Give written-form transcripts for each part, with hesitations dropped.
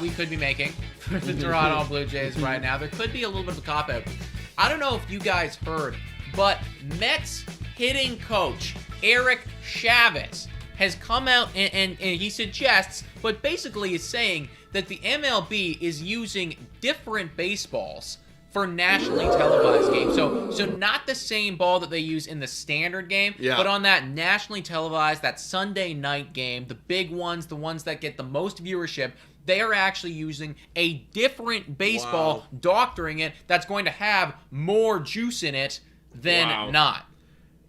MLB could be making for the Toronto Blue Jays right now. There could be a little bit of a cop-out. I don't know if you guys heard, but Mets hitting coach Eric Chavez has come out and he suggests, but basically is saying that the MLB is using different baseballs for nationally televised games. So not the same ball that they use in the standard game, but on that nationally televised, that Sunday night game, the big ones, the ones that get the most viewership, they are actually using a different baseball, doctoring it, that's going to have more juice in it than not.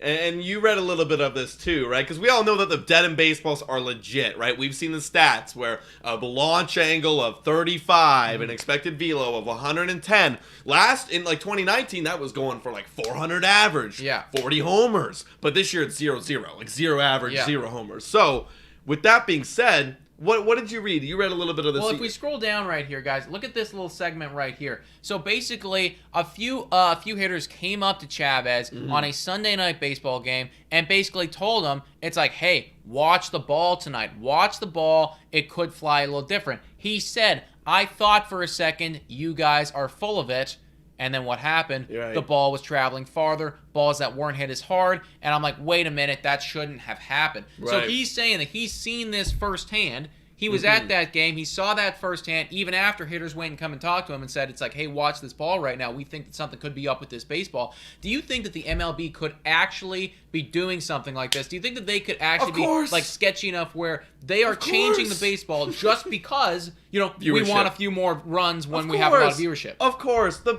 And you read a little bit of this too, right? Because we all know that the dead end baseballs are legit, right? We've seen the stats where a launch angle of 35, an expected velo of 110. Last, in like 2019, that was going for like 400 average, 40 homers. But this year it's 0-0, like 0 average, 0 homers. So, with that being said, what did you read? You read a little bit of this. Well, if we scroll down right here, guys, look at this little segment right here. So basically, a few hitters came up to Chavez on a Sunday night baseball game and basically told him, it's like, hey, watch the ball tonight. Watch the ball. It could fly a little different. He said, I thought for a second you guys are full of it. And then what happened? The ball was traveling farther, balls that weren't hit as hard, and I'm like, wait a minute, that shouldn't have happened. So he's saying that he's seen this firsthand. He was at that game. He saw that firsthand, even after hitters went and come and talked to him and said, it's like, hey, watch this ball right now. We think that something could be up with this baseball. Do you think that the MLB could actually be doing something like this? Do you think that they could actually be like sketchy enough where they are changing the baseball just because, you know, we want a few more runs when we have a lot of viewership? Of course. The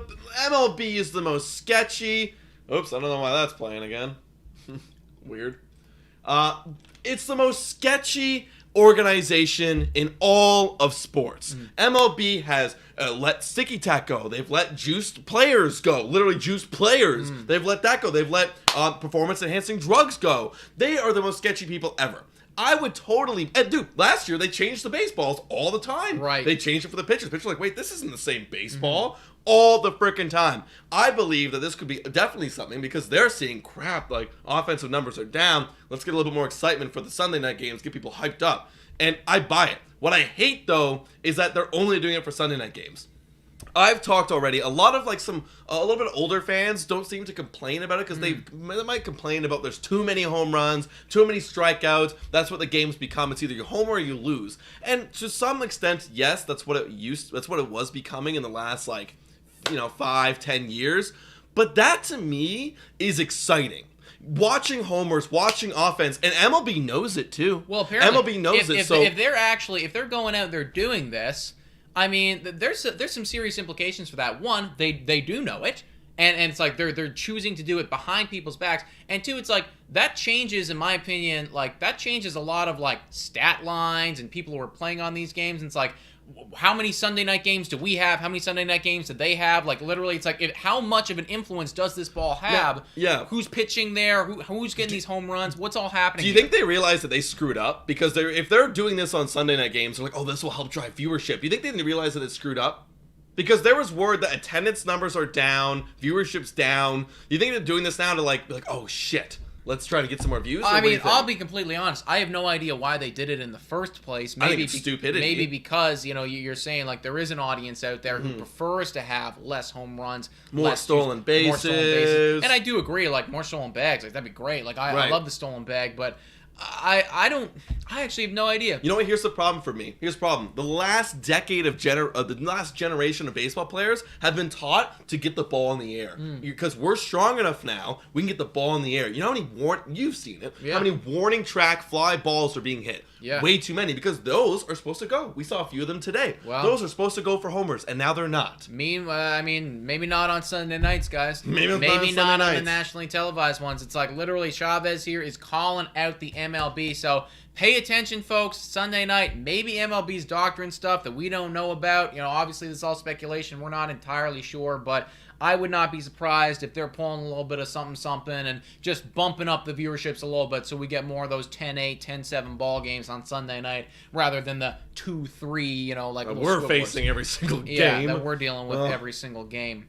MLB is the most sketchy. Oops, I don't know why that's playing again. Weird. It's the most sketchy organization in all of sports. MLB has let sticky tack go. They've let juiced players go. Literally juiced players. They've let that go. They've let performance enhancing drugs go. They are the most sketchy people ever. I would totally... And dude, last year they changed the baseballs all the time. They changed it for the pitchers. The pitchers were like, wait, this isn't the same baseball. All the frickin' time. I believe that this could be definitely something because they're seeing crap, like offensive numbers are down. Let's get a little bit more excitement for the Sunday night games, get people hyped up. And I buy it. What I hate, though, is that they're only doing it for Sunday night games. I've talked already. A lot of like a little bit older fans don't seem to complain about it because they might complain about there's too many home runs, too many strikeouts. That's what the game's become. It's either you home or you lose. And to some extent, yes, that's what it was becoming in the last 5-10 years. But that to me is exciting. Watching homers, watching offense, and MLB knows it too. Well, apparently, MLB knows it. So if they're going out there doing this, I mean, there's some serious implications for that. One, they do know it, and it's like they're choosing to do it behind people's backs. And two, it's like that changes, in my opinion, like that changes a lot of like stat lines and people who are playing on these games. And it's like, how many Sunday night games do we have? How many Sunday night games do they have? Like literally, it's like how much of an influence does this ball have? Yeah. Who's pitching there? Who's getting these home runs? What's all happening? Do you think they realize that they screwed up? Because if they're doing this on Sunday night games, they're like, oh, this will help drive viewership. Do you think they didn't realize that it's screwed up? Because there was word that attendance numbers are down, viewership's down. Do you think they're doing this now to be like, oh shit, let's try to get some more views? I mean, I'll be completely honest. I have no idea why they did it in the first place. Maybe I think it's stupidity. Maybe because, you're saying like there is an audience out there who prefers to have less home runs, more stolen bases. And I do agree, like more stolen bags. Like that'd be great. Like I love the stolen bag, but I actually have no idea. You know what? Here's the problem for me. Here's the problem. The last decade of the last generation of baseball players have been taught to get the ball in the air because we're strong enough now. We can get the ball in the air. You know how many you've seen it? How many warning track fly balls are being hit? Way too many because those are supposed to go. We saw a few of them today. Well, those are supposed to go for homers, and now they're not. I mean, maybe not on Sunday nights, guys. Maybe not on the nationally televised ones. It's like literally Chavez here is calling out the MLB. So pay attention, folks. Sunday night, maybe MLB's doctrine stuff that we don't know about. Obviously this is all speculation. We're not entirely sure, but I would not be surprised if they're pulling a little bit of something and just bumping up the viewerships a little bit so we get more of those 10-8, 10-7 ball games on Sunday night rather than the 2-3, like we're facing every single game. That we're dealing with every single game.